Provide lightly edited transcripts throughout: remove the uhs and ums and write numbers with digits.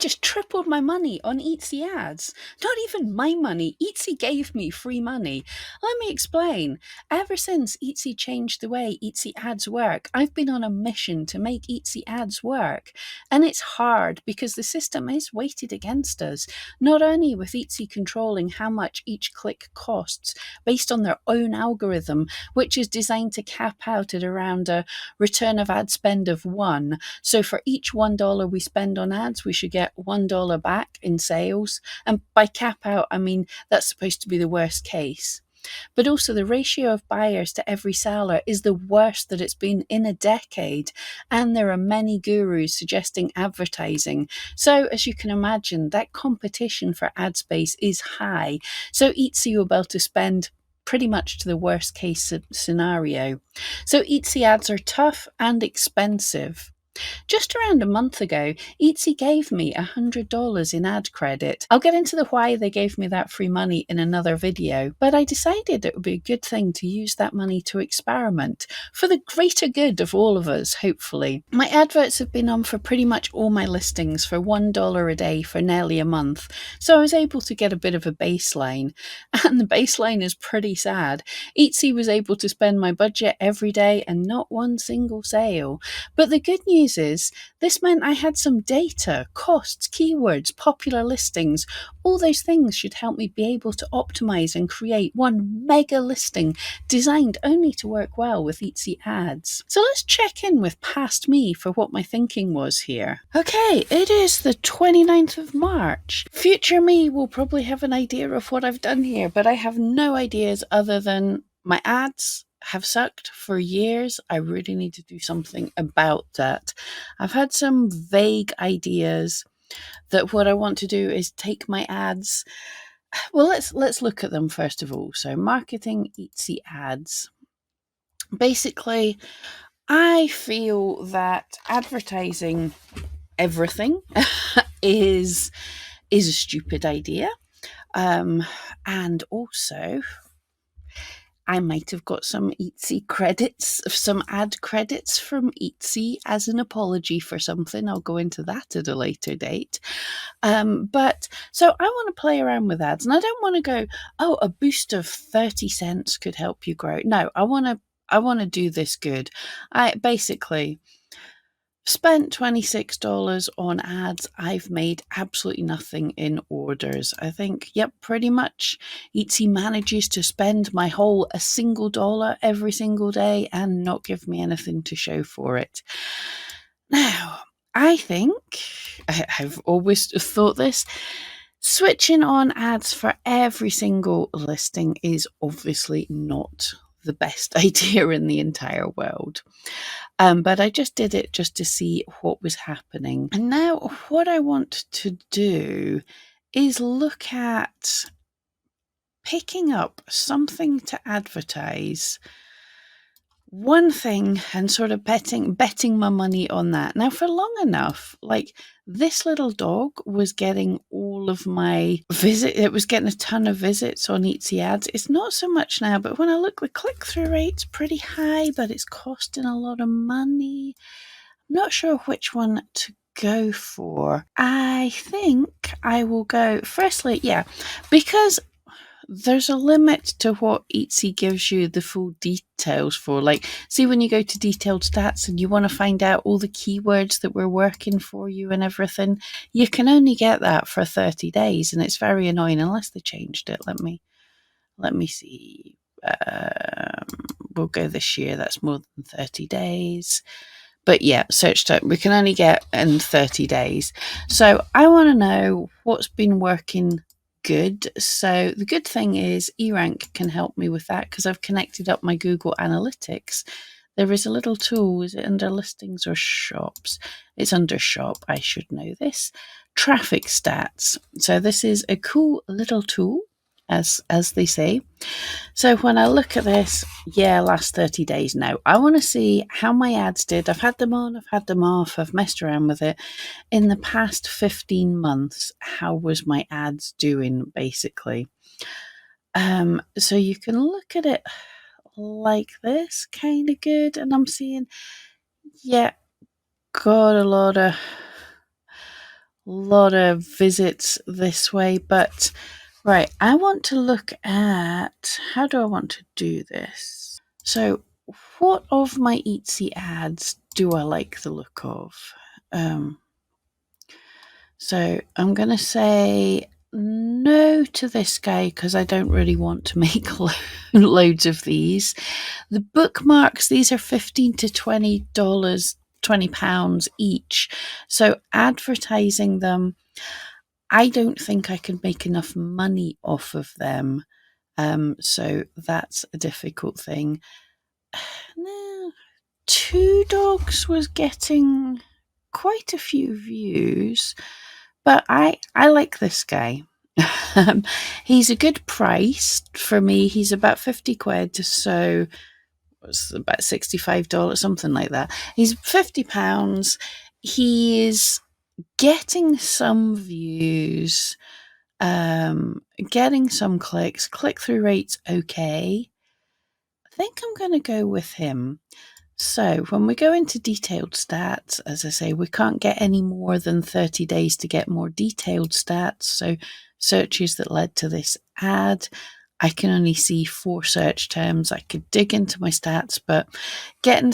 just tripled my money on Etsy ads. Not even my money. Etsy gave me free money. Let me explain. Ever since Etsy changed the way Etsy ads work, I've been on a mission to make Etsy ads work. And it's hard because the system is weighted against us, not only with Etsy controlling how much each click costs based on their own algorithm, which is designed to cap out at around a return of ad spend of 1. So for each $1 we spend on ads, we should get $1 back in sales. And by cap out, I mean that's supposed to be the worst case. But also the ratio of buyers to every seller is the worst that it's been in a decade. And there are many gurus suggesting advertising. So as you can imagine, that competition for ad space is high. So Etsy will be able to spend pretty much to the worst case scenario. So Etsy ads are tough and expensive. Just around a month ago, Etsy gave me $100 in ad credit. I'll get into the why they gave me that free money in another video, but I decided it would be a good thing to use that money to experiment for the greater good of all of us, hopefully. My adverts have been on for pretty much all my listings for $1 a day for nearly a month, so I was able to get a bit of a baseline, and the baseline is pretty sad. Etsy was able to spend my budget every day and not one single sale. But the good news is this meant I had some data, costs, keywords, popular listings. All those things should help me be able to optimize and create one mega listing designed only to work well with Etsy ads. So let's check in with past me for what my thinking was here. Okay, it is the 29th of March. Future me will probably have an idea of what I've done here, but I have no ideas other than my ads have sucked for years. I really need to do something about that. I've had some vague ideas that what I want to do is take my ads. Well, let's look at them first of all. So marketing Etsy ads. Basically, I feel that advertising everything is a stupid idea. And also I might have got some Etsy credits, some ad credits from Etsy as an apology for something. I'll go into that at a later date. But so I want to play around with ads, and I don't want to go, oh, a boost of 30 cents could help you grow. No, I want to do this good. I basically spent $26 on ads. I've made absolutely nothing in orders. I think, yep, pretty much Etsy manages to spend my whole a single dollar every single day and not give me anything to show for it. Now, I think, I've always thought this, switching on ads for every single listing is obviously not the best idea in the entire world. But I just did it just to see what was happening. And now what I want to do is look at picking up something to advertise, one thing, and sort of betting my money on that. Now, for long enough, like this little dog was getting all of my it was getting a ton of visits on Etsy ads. It's not so much now, but when I look, the click-through rate's pretty high, but it's costing a lot of money. I'm not sure which one to go for. I think I will go, firstly, yeah, because there's a limit to what Etsy gives you the full details for. Like, see, when you go to detailed stats and you want to find out all the keywords that were working for you and everything, you can only get that for 30 days, and it's very annoying unless they changed it. Let me see. We'll go this year. That's more than 30 days. But yeah, search term, we can only get in 30 days. So I want to know what's been working good. So the good thing is eRank can help me with that because I've connected up my Google Analytics. There is a little tool. Is it under listings or shops? It's under shop. I should know this. Traffic stats. So this is a cool little tool, as they say. So when I look at this, yeah, last 30 days now, I want to see how my ads did. I've had them on, I've had them off, I've messed around with it. In the past 15 months, how was my ads doing, basically? So you can look at it like this, kind of good. And I'm seeing, yeah, got a lot of lot of visits this way, but right, I want to look at how do I want to do this? So, what of my Etsy ads do I like the look of? So I'm going to say no to this guy because I don't really want to make loads of these. The bookmarks, these are $15 to $20, £20 each. So advertising them, I don't think I can make enough money off of them. So that's a difficult thing. Two Dogs was getting quite a few views, but I like this guy. He's a good price for me. He's about 50 quid, so it's about $65, something like that. He's £50. He is getting some views, getting some clicks. Click-through rate's okay. I think I'm going to go with him. So when we go into detailed stats, as I say, we can't get any more than 30 days to get more detailed stats. So searches that led to this ad, I can only see 4 search terms. I could dig into my stats, but getting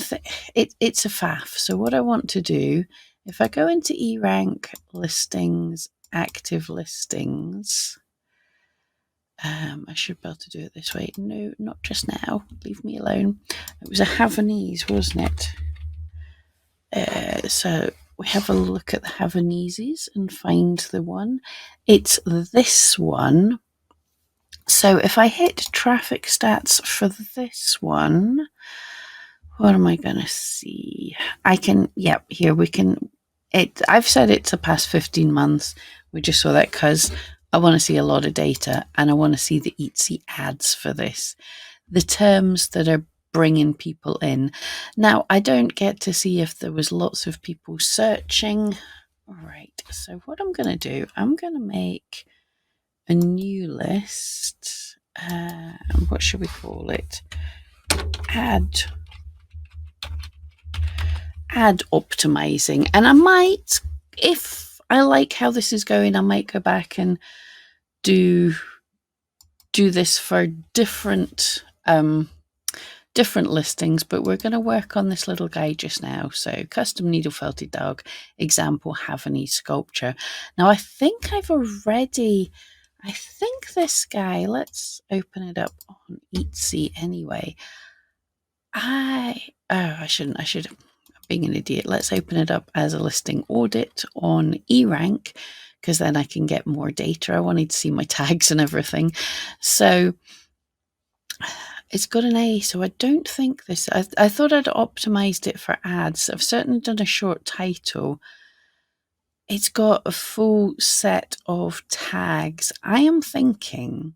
it's a faff. So what I want to do, if I go into eRank listings, active listings, I should be able to do it this way. No, not just now. Leave me alone. It was a Havanese, wasn't it? So we have a look at the Havaneses and find the one. It's this one. So if I hit traffic stats for this one, what am I going to see? I can, yep, here we can. I've said it's a past 15 months. We just saw that because I want to see a lot of data and I want to see the Etsy ads for this. The terms that are bringing people in. Now, I don't get to see if there was lots of people searching. All right, so what I'm going to do, I'm going to make a new list. What should we call it? Ad optimizing. And I might, if I like how this is going, I might go back and do this for different listings, but we're going to work on this little guy just now. So custom needle felted dog, example Havanese sculpture. Now I think this guy, let's open it up on Etsy anyway. I should, I'm being an idiot. Let's open it up as a listing audit on eRank, because then I can get more data. I wanted to see my tags and everything. So it's got an A, so I don't think this, I thought I'd optimized it for ads. I've certainly done a short title. It's got a full set of tags. I am thinking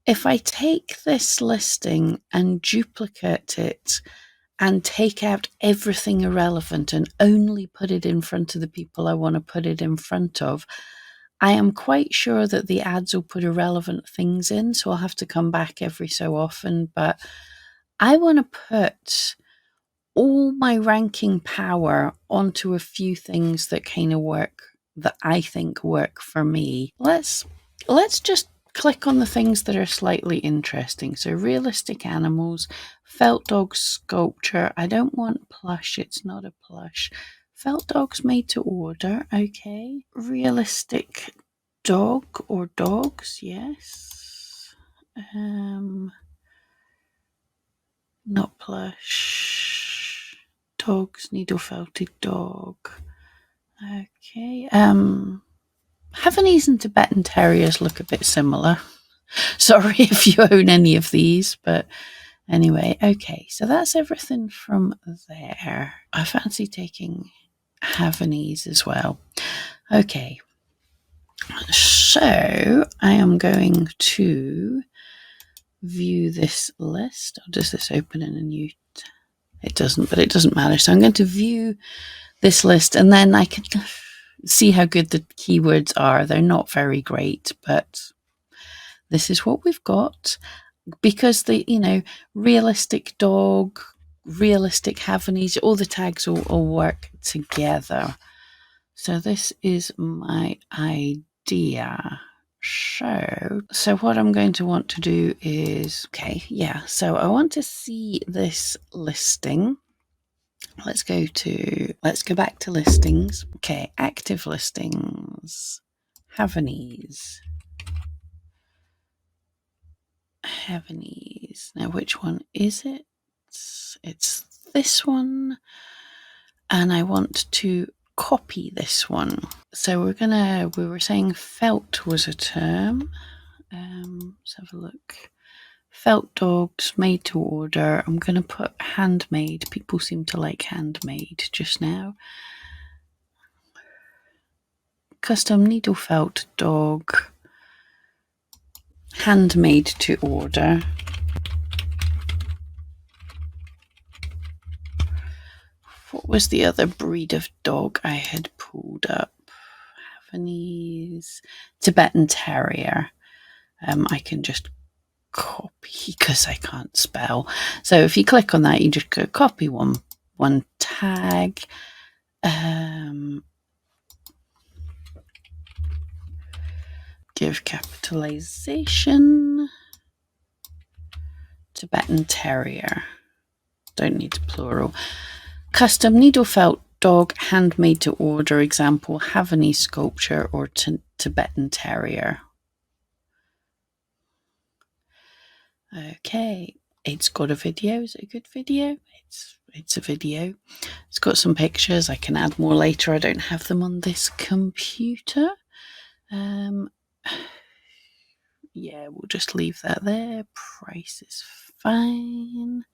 if I take this listing and duplicate it and take out everything irrelevant and only put it in front of the people I want to put it in front of, I am quite sure that the ads will put irrelevant things in, so I'll have to come back every so often. But I want to put all my ranking power onto a few things that kind of work, that I think work for me. Let's just click on the things that are slightly interesting. So realistic animals, felt dog sculpture. I don't want plush, it's not a plush. Felt dogs made to order, okay. Realistic dog or dogs, yes. Not plush. Dogs, needle felted dog. Okay. Havanese and Tibetan Terriers look a bit similar. Sorry if you own any of these, but anyway, okay. So that's everything from there. I fancy taking Havanese as well. Okay. So I am going to view this list. Or does this open in a new? It doesn't, but it doesn't matter. So I'm going to view this list and then I can see how good the keywords are. They're not very great, but this is what we've got, because the, realistic dog, realistic Havanese, all the tags all work together. So this is my idea. So what I'm going to want to do is, okay, yeah. So I want to see this listing. Let's go back to listings. Okay, active listings. Havanese. Now, which one is it? It's this one. And I want to copy this one. So we were saying felt was a term. Let's have a look. Felt dogs made to order. I'm going to put handmade. People seem to like handmade just now. Custom needle felt dog. Handmade to order. What was the other breed of dog I had pulled up? Havanese. Tibetan Terrier. I can just copy because I can't spell. So if you click on that, you just go copy one tag. Give capitalization. Tibetan Terrier. Don't need plural. Custom needle felt dog, handmade to order. Example, Havanese sculpture or Tibetan Terrier. Okay, it's got a video. Is it a good video? It's a video. It's got some pictures. I can add more later. I don't have them on this computer. Yeah, we'll just leave that there. Price is fine.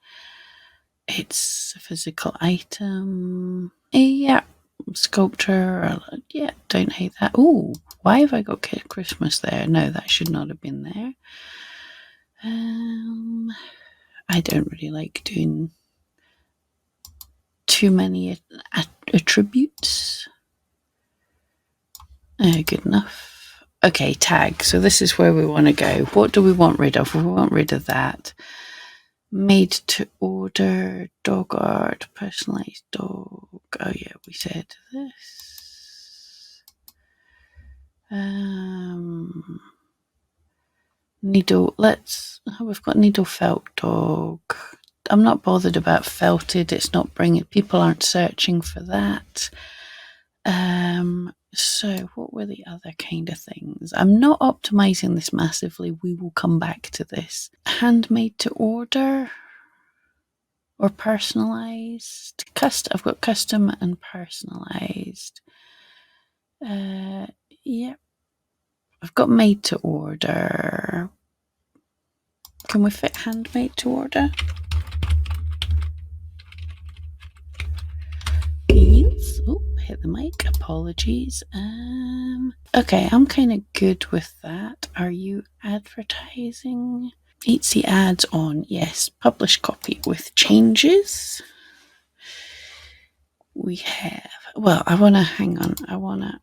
It's a physical item. Yeah, sculpture. Yeah, don't hate that. Oh, why have I got Christmas there? No, that should not have been there. I don't really like doing too many attributes. Good enough. Okay, tag. So this is where we want to go. What do we want rid of? We want rid of that. Made to order, dog art, personalized dog. Oh yeah, we said this. Needle. We've got needle felt dog. I'm not bothered about felted. It's not bringing. People aren't searching for that. So what were the other kind of things? I'm not optimizing this massively. We will come back to this. Handmade to order or personalized. I've got custom and personalized. Yeah. I've got made to order. Can we fit handmade to order? Yes. Oh, hit the mic. Apologies. Okay, I'm kind of good with that. Are you advertising? Etsy ads on. Yes. Publish copy with changes. We have. Well, I want to hang on. I want to.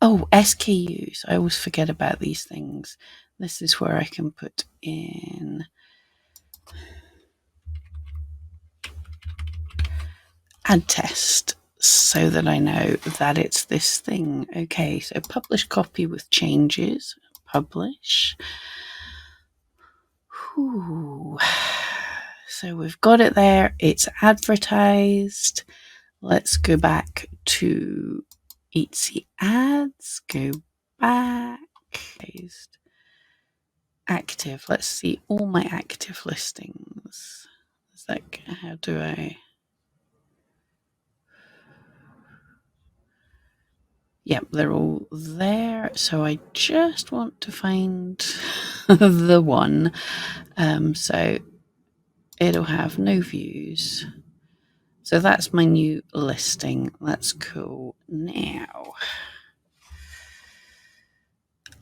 Oh, SKUs. I always forget about these things. This is where I can put in ad test so that I know that it's this thing. Okay, so publish copy with changes. Publish. Whew. So we've got it there. It's advertised. Let's go back to Etsy ads. Go back. Active. Let's see all my active listings. It's like, how do I? Yep, they're all there. So I just want to find the one. So it'll have no views. So that's my new listing. That's cool. Now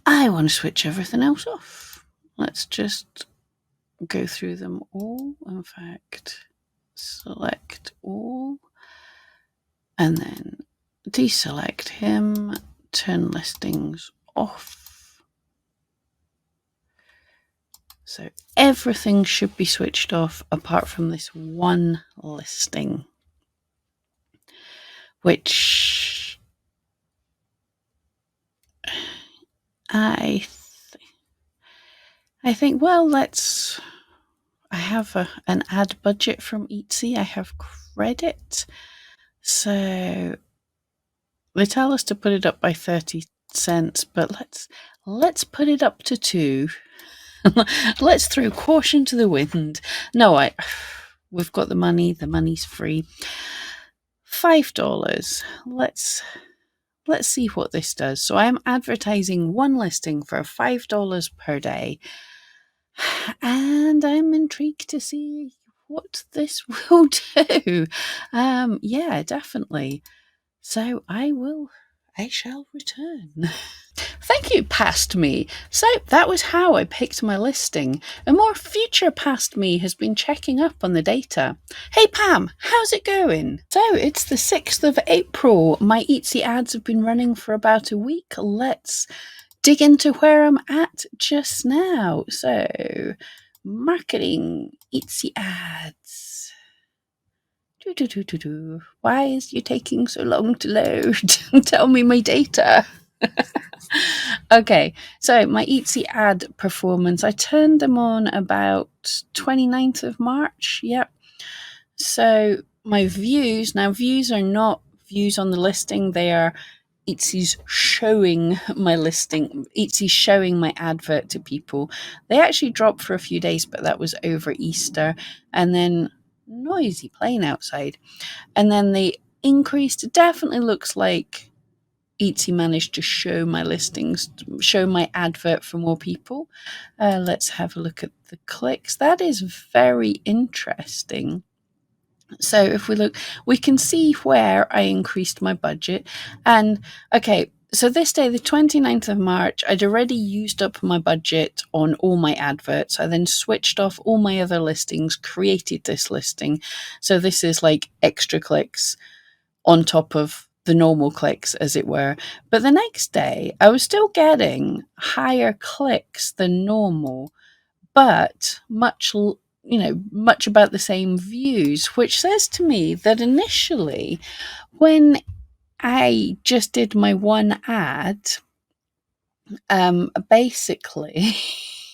I want to switch everything else off. Let's just go through them all. In fact, select all and then deselect him, turn listings off. So everything should be switched off apart from this one listing, which I think, well, I have an ad budget from Etsy. I have credit. So they tell us to put it up by 30 cents, but let's put it up to 2. Let's throw caution to the wind. No, we've got the money. The money's free. $5. Let's see what this does. So I'm advertising one listing for $5 per day. And I'm intrigued to see what this will do. Yeah, definitely. So I shall return. Thank you, past me. So that was how I picked my listing. A more future past me has been checking up on the data. Hey Pam, how's it going? So it's the 6th of April. My Etsy ads have been running for about a week. Let's dig into where I'm at just now. So, marketing, Etsy ads. Why is you taking so long to load? Tell me my data. Okay, so my Etsy ad performance, I turned them on about 29th of March. Yep. So my views, now views are not views on the listing, they are Etsy's showing my listing, Etsy's showing my advert to people. They actually dropped for a few days, but that was over Easter. And then noisy plane outside. And then they increased. It definitely looks like Etsy managed to show my listings, show my advert for more people. Let's have a look at the clicks. That is very interesting. So if we look, we can see where I increased my budget. And okay, so this day, the 29th of March, I'd already used up my budget on all my adverts. I then switched off all my other listings, created this listing. So this is like extra clicks on top of the normal clicks, as it were. But the next day, I was still getting higher clicks than normal, but much about the same views, which says to me that initially, when I just did my one ad, basically,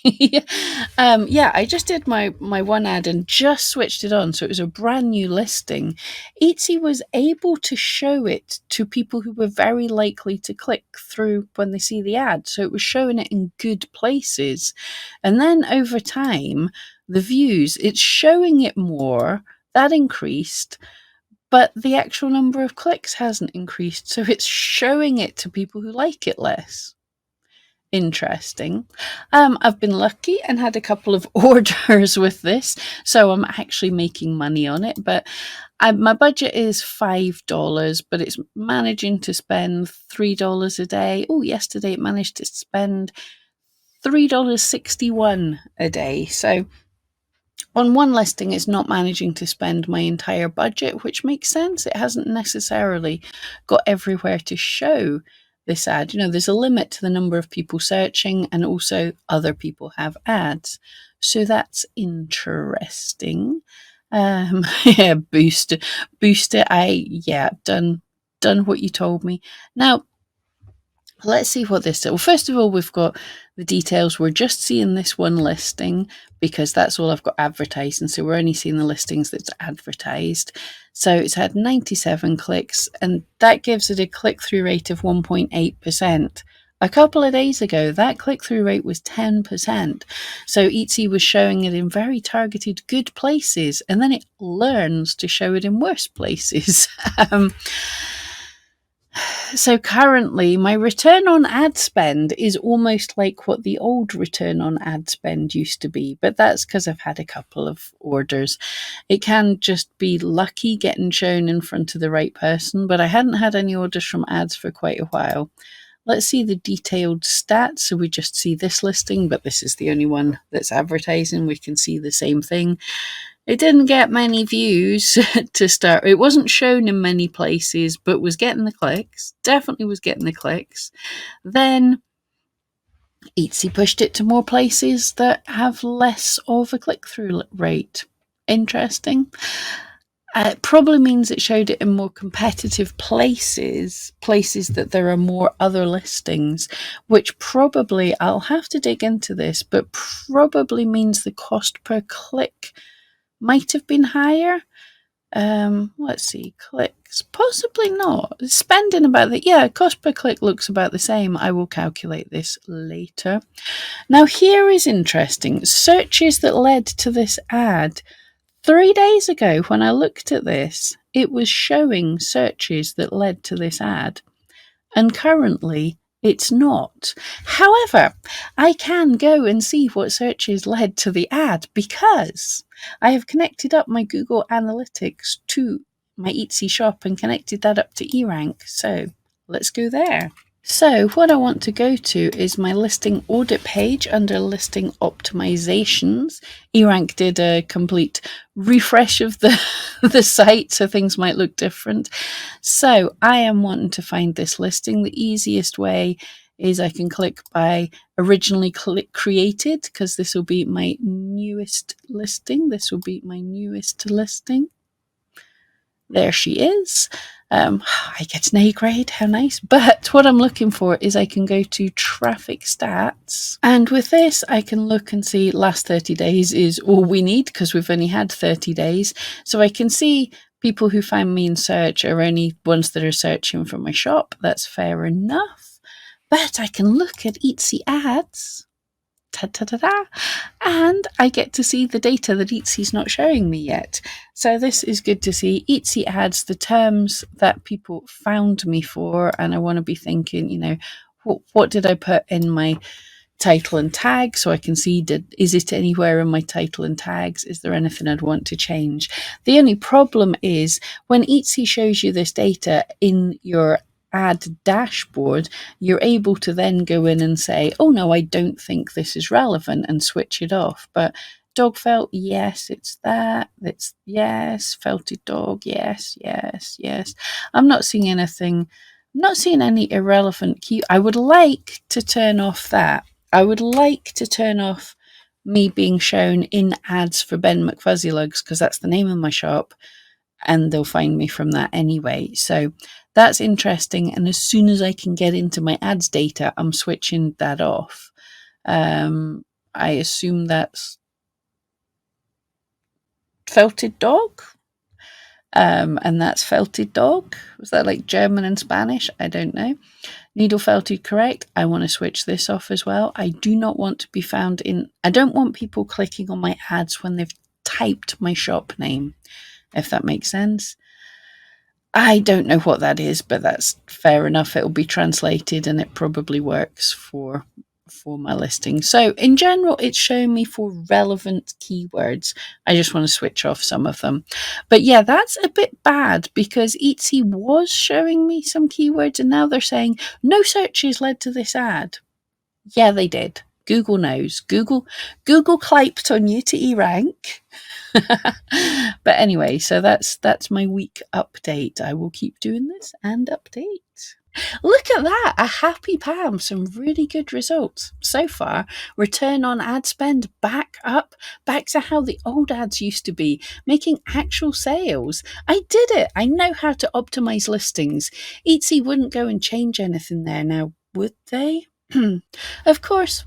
yeah, I just did my one ad and just switched it on, so it was a brand new listing. Etsy was able to show it to people who were very likely to click through when they see the ad, so it was showing it in good places. And then over time, the views, it's showing it more, that increased, but the actual number of clicks hasn't increased, so it's showing it to people who like it less. Interesting. I've been lucky and had a couple of orders with this, so I'm actually making money on it. But my budget is $5, but it's managing to spend $3 a day. Oh, yesterday it managed to spend $3.61 a day. So on one listing, it's not managing to spend my entire budget, which makes sense. It hasn't necessarily got everywhere to show this ad. There's a limit to the number of people searching, and also other people have ads. So that's interesting. Yeah, boost it. Done what you told me. Now, let's see what this is. Well, first of all, we've got the details. We're just seeing this one listing because that's all I've got advertised. And so we're only seeing the listings that's advertised. So it's had 97 clicks, and that gives it a click-through rate of 1.8%. A couple of days ago, that click-through rate was 10%. So Etsy was showing it in very targeted good places, and then it learns to show it in worse places. So currently, my return on ad spend is almost like what the old return on ad spend used to be, but that's because I've had a couple of orders. It can just be lucky getting shown in front of the right person, but I hadn't had any orders from ads for quite a while. Let's see the detailed stats. So we just see this listing, but this is the only one that's advertising. We can see the same thing. It didn't get many views to start. It wasn't shown in many places, but was getting the clicks. Definitely was getting the clicks. Then Etsy pushed it to more places that have less of a click-through rate. Interesting. It probably means it showed it in more competitive places that there are more other listings, which probably, I'll have to dig into this, but probably means the cost per click might have been higher. Let's see, clicks, possibly not. Spending about cost per click looks about the same. I will calculate this later. Now, here is interesting. Searches that led to this ad. 3 days ago, when I looked at this, it was showing searches that led to this ad. And currently, it's not. However, I can go and see what searches led to the ad because I have connected up my Google Analytics to my Etsy shop and connected that up to eRank. So let's go there. So what I want to go to is my listing audit page under listing optimizations. eRank did a complete refresh of the site, so things might look different. So I am wanting to find this listing. The easiest way is I can click by originally created, because this will be my newest listing. There she is. I get an A grade, how nice. But what I'm looking for is I can go to traffic stats. And with this, I can look and see last 30 days is all we need because we've only had 30 days. So I can see people who find me in search are only ones that are searching for my shop. That's fair enough. But I can look at Etsy ads. And I get to see the data that Etsy's not showing me yet. So this is good to see. Etsy adds the terms that people found me for, and I want to be thinking, what did I put in my title and tag so I can see, is it anywhere in my title and tags? Is there anything I'd want to change? The only problem is when Etsy shows you this data in your ad dashboard, you're able to then go in and say, oh no, I don't think this is relevant, and switch it off. But dog felt, yes, it's that. It's yes, felted dog, yes. I'm not seeing anything. I'm not seeing any irrelevant key. I would like to turn off that. I would like to turn off me being shown in ads for Ben McFuzzylugs, because that's the name of my shop, and they'll find me from that anyway. So that's interesting. And as soon as I can get into my ads data, I'm switching that off. I assume that's felted dog. And that's felted dog. Was that like German and Spanish? I don't know. Needle felted correct. I want to switch this off as well. I do not want to be found in, I don't want people clicking on my ads when they've typed my shop name, if that makes sense. I don't know what that is, but that's fair enough. It'll be translated and it probably works for my listing. So in general, it's showing me for relevant keywords. I just want to switch off some of them. But yeah, that's a bit bad because Etsy was showing me some keywords and now they're saying no searches led to this ad. Yeah, they did. Google knows. Google cliped on you to eRank. But anyway, so that's my week update. I will keep doing this and update. Look at that, a happy Pam, some really good results so far. Return on ad spend back up, back to how the old ads used to be, making actual sales. I did it. I know how to optimize listings. Etsy wouldn't go and change anything there now, would they? Of course,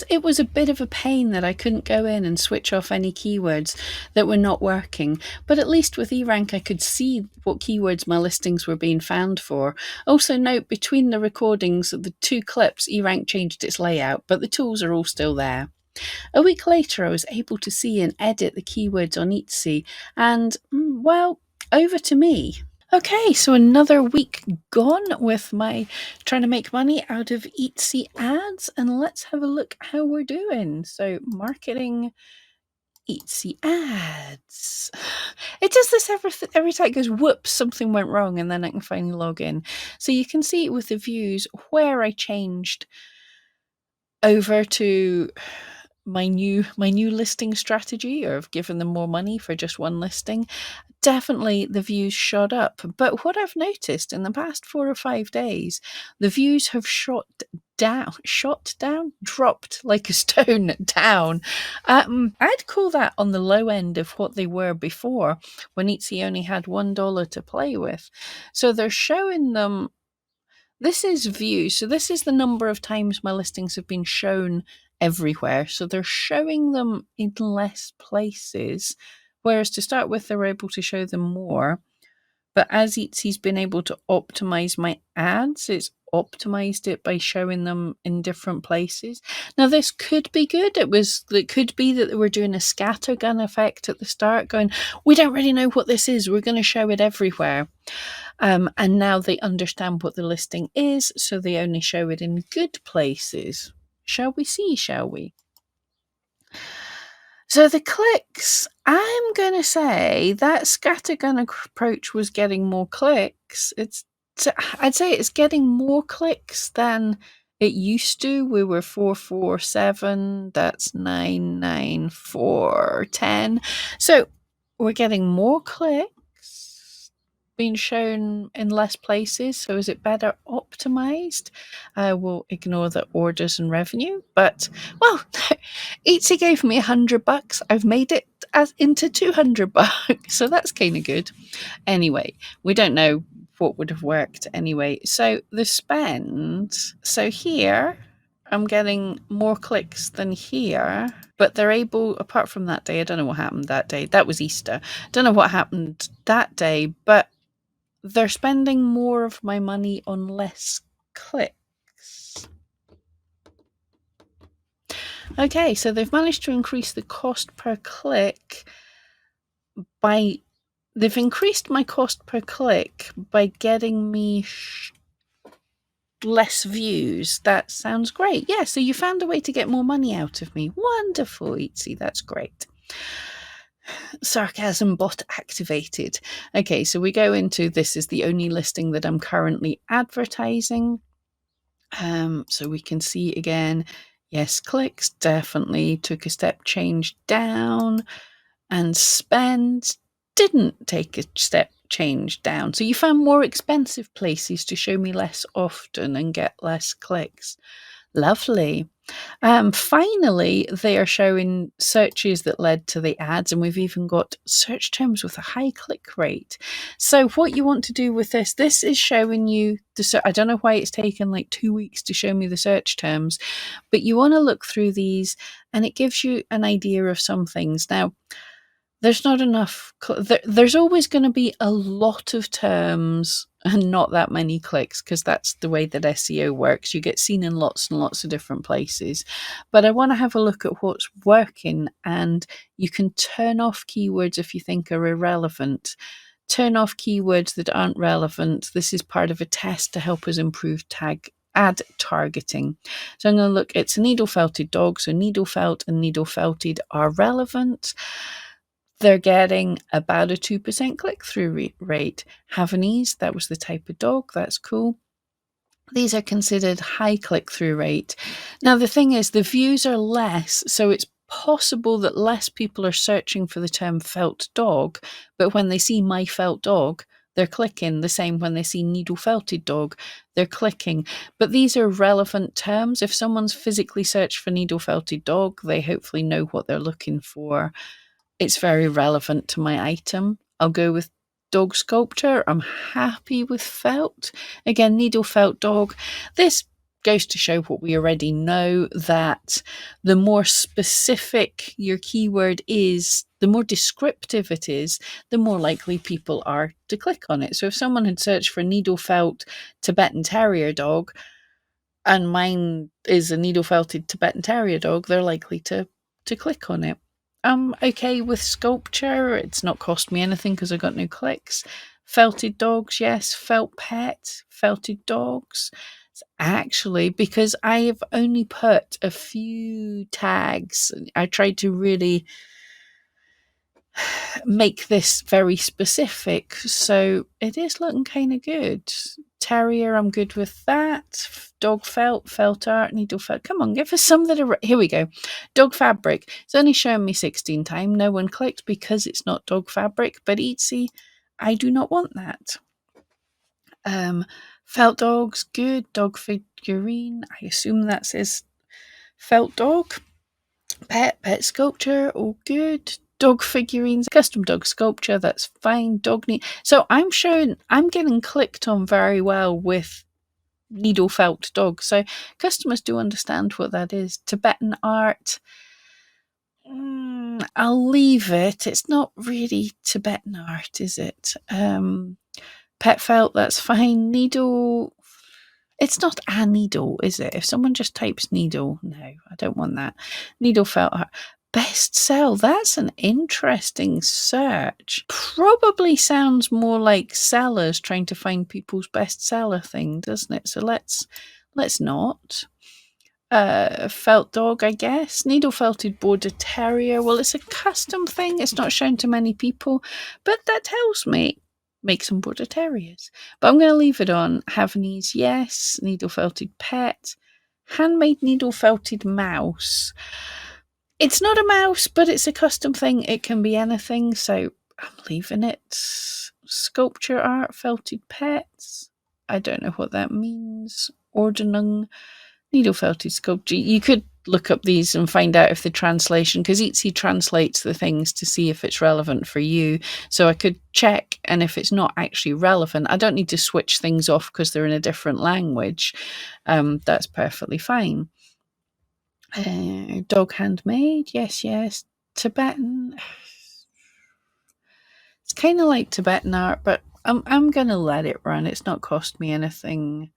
it was a bit of a pain that I couldn't go in and switch off any keywords that were not working, but at least with eRank I could see what keywords my listings were being found for. Also note, between the recordings of the two clips, eRank changed its layout, but the tools are all still there. A week later, I was able to see and edit the keywords on Etsy, and, well, over to me. Okay, so another week gone with my trying to make money out of Etsy ads, and let's have a look how we're doing. So marketing Etsy ads. It does this every time. It goes, whoops, something went wrong, and then I can finally log in. So you can see with the views where I changed over to my new listing strategy, or have given them more money for just one listing. Definitely the views shot up. But what I've noticed in the past 4 or 5 days, the views have shot dropped like a stone down. I'd call that on the low end of what they were before, when Etsy only had $1 to play with. So they're showing them. This is views. So this is the number of times my listings have been shown everywhere. So they're showing them in less places, whereas to start with, they're able to show them more. But as Etsy's been able to optimize my ads, it's optimized it by showing them in different places. Now, this could be good. It could be that they were doing a scattergun effect at the start, going, we don't really know what this is. We're going to show it everywhere. And now they understand what the listing is, so they only show it in good places. Shall we see, shall we? So the clicks, I'm going to say that scattergun approach was getting more clicks. I'd say it's getting more clicks than it used to. We were 447, that's 99410. So we're getting more clicks being shown in less places. So is it better optimized? I will ignore the orders and revenue, but well, Etsy gave me $100. I've made it into $200, so that's kind of good. Anyway, we don't know what would have worked anyway. So the spend. So here, I'm getting more clicks than here, but they're able. Apart from that day, I don't know what happened that day. That was Easter. Don't know what happened that day, but they're spending more of my money on less clicks. Okay, so they've managed to increase the cost per click they've increased my cost per click by getting me less views. That sounds great. Yeah, so you found a way to get more money out of me. Wonderful, Etsy, that's great. Sarcasm bot activated. Okay, so we go into, this is the only listing that I'm currently advertising. So we can see again, yes, clicks definitely took a step change down, and spend didn't take a step change down. So you found more expensive places to show me less often and get less clicks. Lovely. Finally, they are showing searches that led to the ads, and we've even got search terms with a high click rate. So what you want to do with this is showing you I don't know why it's taken like 2 weeks to show me the search terms, but you want to look through these and it gives you an idea of some things. Now, there's not enough. There's always going to be a lot of terms and not that many clicks, because that's the way that SEO works. You get seen in lots and lots of different places. But I want to have a look at what's working, and you can turn off keywords if you think are irrelevant. Turn off keywords that aren't relevant. This is part of a test to help us improve ad targeting. So I'm going to look, it's a needle felted dog. So needle felt and needle felted are relevant. They're getting about a 2% click-through rate. Havanese, that was the type of dog. That's cool. These are considered high click-through rate. Now, the thing is, the views are less, so it's possible that less people are searching for the term felt dog, but when they see my felt dog, they're clicking. The same when they see needle felted dog, they're clicking. But these are relevant terms. If someone's physically searched for needle felted dog, they hopefully know what they're looking for. It's very relevant to my item. I'll go with dog sculpture. I'm happy with felt. Again, needle felt dog. This goes to show what we already know, that the more specific your keyword is, the more descriptive it is, the more likely people are to click on it. So if someone had searched for needle felt Tibetan Terrier dog, and mine is a needle felted Tibetan Terrier dog, they're likely to click on it. I'm okay with sculpture. It's not cost me anything because I got no clicks. Felted dogs, yes. Felt pet, felted dogs. Actually, because I have only put a few tags, I tried to really make this very specific, so it is looking kind of good. Terrier, I'm good with that. Dog felt art, needle felt. Come on, give us some that are. Here we go. Dog fabric. It's only showing me 16 times. No one clicked because it's not dog fabric, but Etsy, I do not want that. Felt dogs, good. Dog figurine, I assume that says felt dog. Pet sculpture, all good. Dog figurines, custom dog sculpture, that's fine. Dog need. So I'm getting clicked on very well with needle felt dog. So customers do understand what that is. Tibetan art. I'll leave it. It's not really Tibetan art, is it? Pet felt, that's fine. Needle. It's not a needle, is it? If someone just types needle, no, I don't want that. Needle felt art. Best sell, that's an interesting search. Probably sounds more like sellers trying to find people's bestseller thing, doesn't it? So let's not. Felt dog, I guess. Needle felted border terrier. Well, it's a custom thing. It's not shown to many people, but that tells me make some border terriers. But I'm going to leave it on. Havanese, yes. Needle felted pet. Handmade needle felted mouse. It's not a mouse, but it's a custom thing. It can be anything, so I'm leaving it. Sculpture art, felted pets. I don't know what that means. Ordnung, needle felted sculpture. You could look up these and find out if the translation, because Etsy translates the things to see if it's relevant for you. So I could check, and if it's not actually relevant, I don't need to switch things off because they're in a different language. That's perfectly fine. Dog handmade, yes. Tibetan. It's kind of like Tibetan art, but I'm gonna let it run. It's not cost me anything.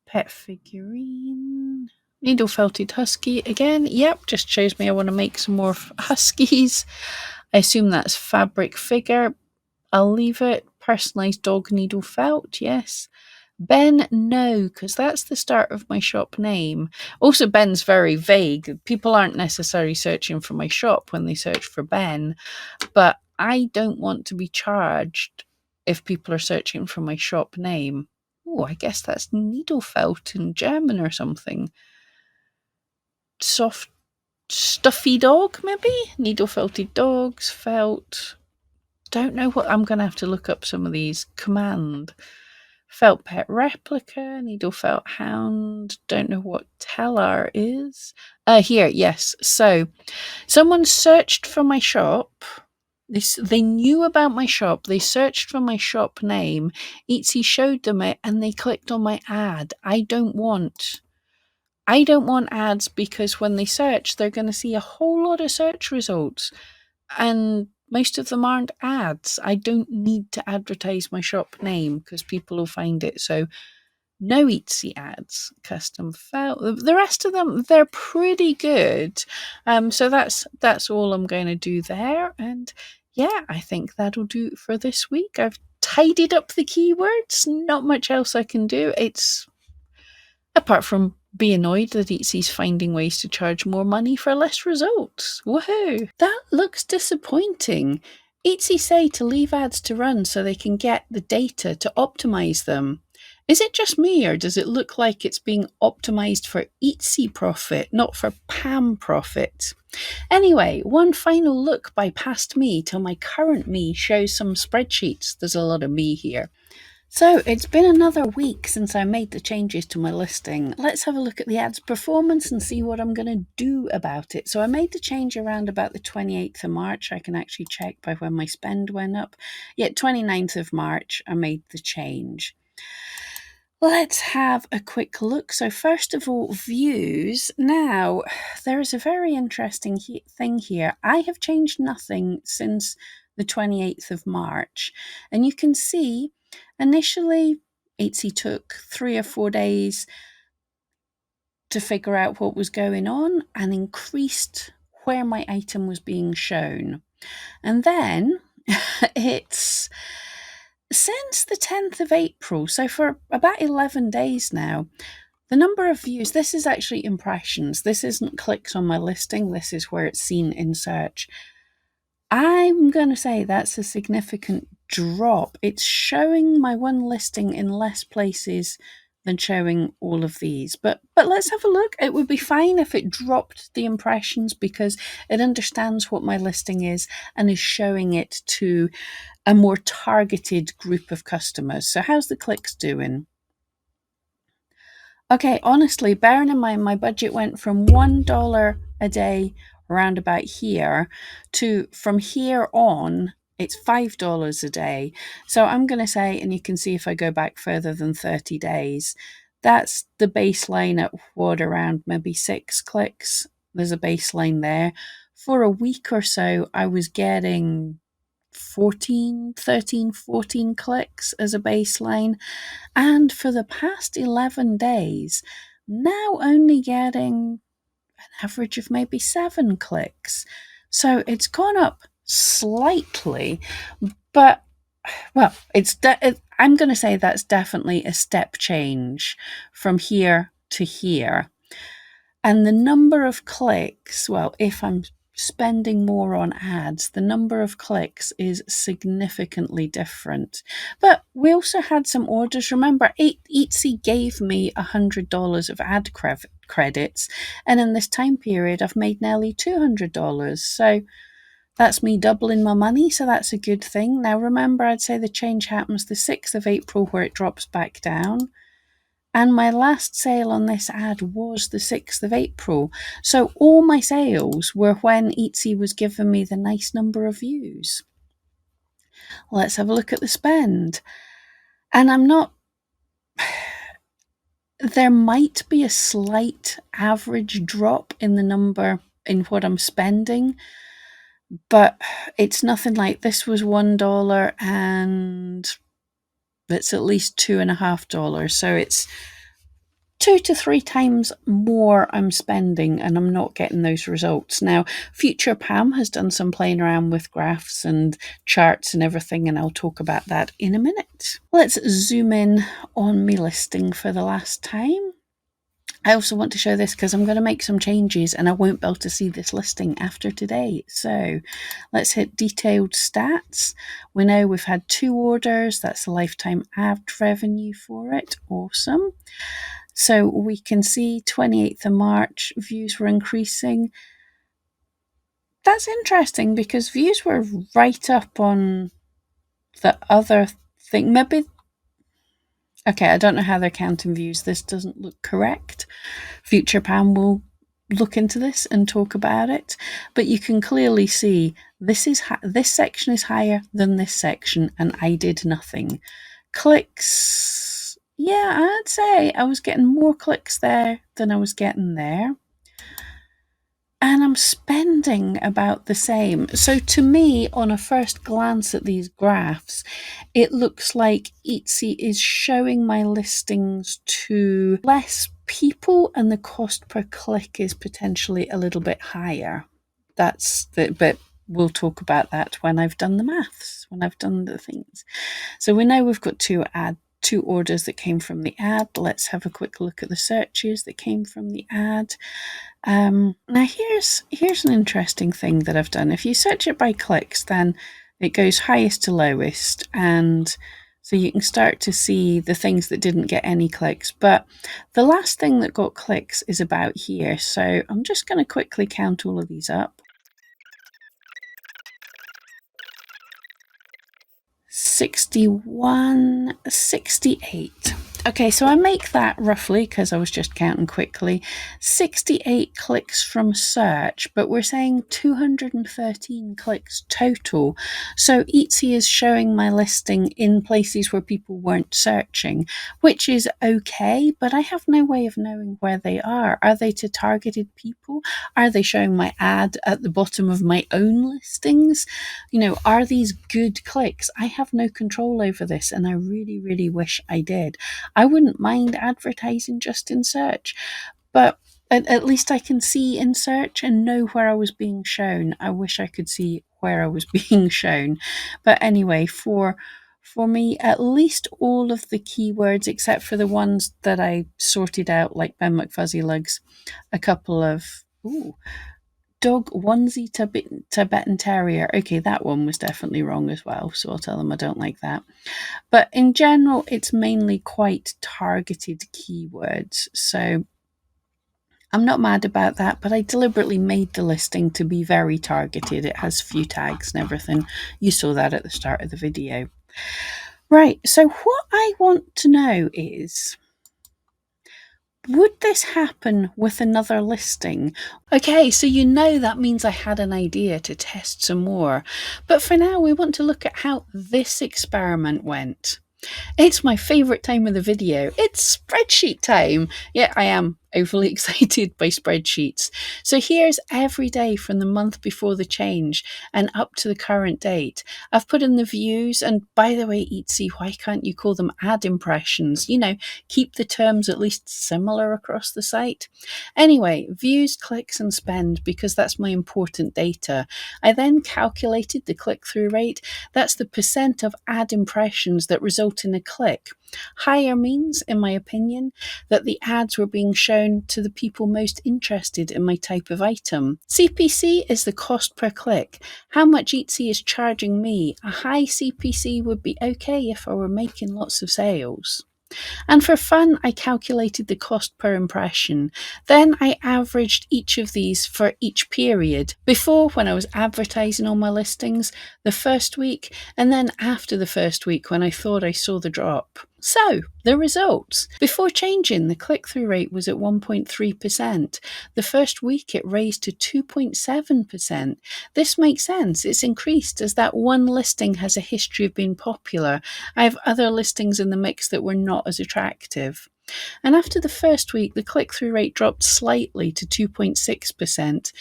Pet figurine. Needle felted husky again. Yep, just shows me I want to make some more huskies. I assume that's fabric figure. I'll leave it. Personalized dog needle felt, yes. Ben, no, because that's the start of my shop name. Also, Ben's very vague. People aren't necessarily searching for my shop when they search for Ben, but I don't want to be charged if people are searching for my shop name. Oh, I guess that's Needlefelt in German or something. Soft, stuffy dog, maybe? Needle-felted dogs, felt. Don't know what. I'm going to have to look up some of these. Command. Felt pet replica, needle felt hound. Don't know what teller is. Here, yes. So someone searched for my shop. They knew about my shop. They searched for my shop name. Etsy showed them it, and they clicked on my ad. I don't want ads, because when they search, they're going to see a whole lot of search results, and most of them aren't ads. I don't need to advertise my shop name because people will find it. So no Etsy ads. Custom felt. The rest of them, they're pretty good. So that's all I'm going to do there. And yeah, I think that'll do it for this week. I've tidied up the keywords. Not much else I can do. It's apart from be annoyed that Etsy's finding ways to charge more money for less results. Woohoo! That looks disappointing. Etsy say to leave ads to run so they can get the data to optimize them. Is it just me, or does it look like it's being optimized for Etsy profit, not for Pam profit? Anyway, one final look by past me till my current me shows some spreadsheets. There's a lot of me here. So it's been another week since I made the changes to my listing. Let's have a look at the ads performance and see what I'm going to do about it. So I made the change around about the 28th of March. I can actually check by when my spend went up. Yeah, 29th of March, I made the change. Let's have a quick look. So first of all, views. Now, there is a very interesting thing here. I have changed nothing since the 28th of March. And you can see, initially, Etsy took 3 or 4 days to figure out what was going on and increased where my item was being shown. And then it's since the 10th of April, so for about 11 days now, the number of views, this is actually impressions. This isn't clicks on my listing. This is where it's seen in search. I'm going to say that's a significant drop. It's showing my one listing in less places than showing all of these. But let's have a look. It would be fine if it dropped the impressions because it understands what my listing is and is showing it to a more targeted group of customers. So how's the clicks doing? Okay, honestly, bearing in mind my budget went from $1 a day around about here to from here on, it's $5 a day. So I'm going to say, and you can see if I go back further than 30 days, that's the baseline at what, around maybe 6 clicks. There's a baseline there. For a week or so, I was getting 14, 13, 14 clicks as a baseline. And for the past 11 days, now only getting an average of maybe 7 clicks. So it's gone up slightly, but well, I'm going to say that's definitely a step change from here to here. And the number of clicks, well, if I'm spending more on ads, the number of clicks is significantly different. But we also had some orders. Remember, Etsy gave me $100 of ad credits, and in this time period, I've made nearly $200. So that's me doubling my money, so that's a good thing. Now, remember, I'd say the change happens the 6th of April where it drops back down. And my last sale on this ad was the 6th of April. So all my sales were when Etsy was giving me the nice number of views. Let's have a look at the spend. And I'm not... There might be a slight average drop in the number in what I'm spending, but it's nothing like this was $1 and it's at least $2.50. So it's 2 to 3 times more I'm spending and I'm not getting those results. Now, Future Pam has done some playing around with graphs and charts and everything, and I'll talk about that in a minute. Let's zoom in on my listing for the last time. I also want to show this because I'm going to make some changes and I won't be able to see this listing after today. So let's hit detailed stats. We know we've had 2 orders. That's the lifetime ad revenue for it. Awesome. So we can see 28th of March, views were increasing. That's interesting because views were right up on the other thing. Maybe, okay, I don't know how they're counting views. This doesn't look correct. Future Pam will look into this and talk about it. But you can clearly see this section is higher than this section, and I did nothing. Clicks, yeah, I'd say I was getting more clicks there than I was getting there. And I'm spending about the same. So to me, on a first glance at these graphs, it looks like Etsy is showing my listings to less people and the cost per click is potentially a little bit higher. But we'll talk about that when I've done the maths, when I've done the things. So we know we've got 2 orders that came from the ad. Let's have a quick look at the searches that came from the ad. Now here's an interesting thing that I've done. If you search it by clicks, then it goes highest to lowest, and so you can start to see the things that didn't get any clicks. But the last thing that got clicks is about here. So I'm just going to quickly count all of these up. 61, 68. Okay, so I make that roughly, because I was just counting quickly, 68 clicks from search, but we're saying 213 clicks total. So Etsy is showing my listing in places where people weren't searching, which is okay, but I have no way of knowing where they are. Are they to targeted people? Are they showing my ad at the bottom of my own listings? You know, are these good clicks? I have no control over this, and I really, really wish I did. I wouldn't mind advertising just in search, but at least I can see in search and know where I was being shown. I wish I could see where I was being shown. But anyway, for me, at least all of the keywords, except for the ones that I sorted out, like Ben McFuzzy Lugs, a couple of... Ooh, dog onesie Tibetan Terrier. Okay, that one was definitely wrong as well, so I'll tell them I don't like that. But in general, it's mainly quite targeted keywords, so I'm not mad about that, but I deliberately made the listing to be very targeted. It has few tags and everything. You saw that at the start of the video. Right, so what I want to know is, Would this happen with another listing? Okay, so you know that means I had an idea to test some more. But for now, we want to look at how this experiment went. It's my favourite time of the video. It's spreadsheet time. Yeah, I am overly excited by spreadsheets. So here's every day from the month before the change and up to the current date. I've put in the views, and by the way, Etsy, why can't you call them ad impressions? You know, keep the terms at least similar across the site. Anyway, views, clicks, and spend, because that's my important data. I then calculated the click-through rate. That's the percent of ad impressions that result in a click. Higher means, in my opinion, that the ads were being shown to the people most interested in my type of item. CPC is the cost per click. How much Etsy is charging me. A high CPC would be okay if I were making lots of sales. And for fun, I calculated the cost per impression. Then I averaged each of these for each period. Before, when I was advertising on my listings, the first week, and then after the first week when I thought I saw the drop. So, the results. Before changing, the click-through rate was at 1.3%. The first week it raised to 2.7%. This makes sense. It's increased as that one listing has a history of being popular. I have other listings in the mix that were not as attractive. And after the first week, the click-through rate dropped slightly to 2.6%,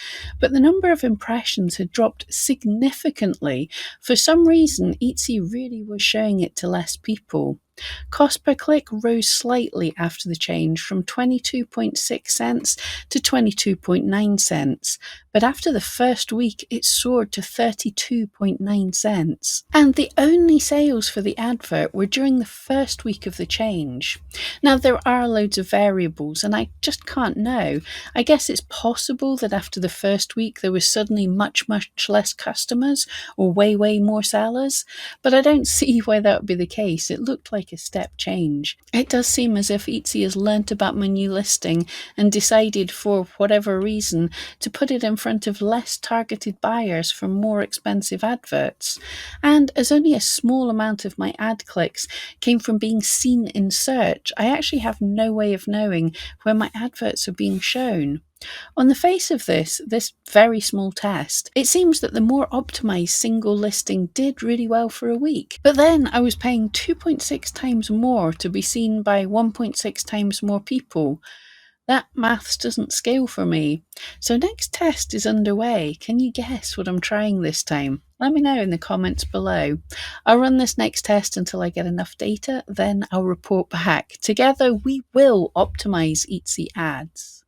but the number of impressions had dropped significantly. For some reason, Etsy really was showing it to less people. Cost per click rose slightly after the change from 22.6 cents to 22.9 cents, but after the first week it soared to 32.9 cents. And the only sales for the advert were during the first week of the change. Now, there are loads of variables and I just can't know. I guess it's possible that after the first week there was suddenly much less customers or way more sellers, but I don't see why that would be the case. It looked like a step change. It does seem as if Etsy has learnt about my new listing and decided, for whatever reason, to put it in front of less targeted buyers for more expensive adverts. And as only a small amount of my ad clicks came from being seen in search, I actually have no way of knowing where my adverts are being shown. On the face of this very small test, it seems that the more optimized single listing did really well for a week. But then I was paying 2.6 times more to be seen by 1.6 times more people. That maths doesn't scale for me. So next test is underway. Can you guess what I'm trying this time? Let me know in the comments below. I'll run this next test until I get enough data, then I'll report back. Together we will optimize Etsy ads.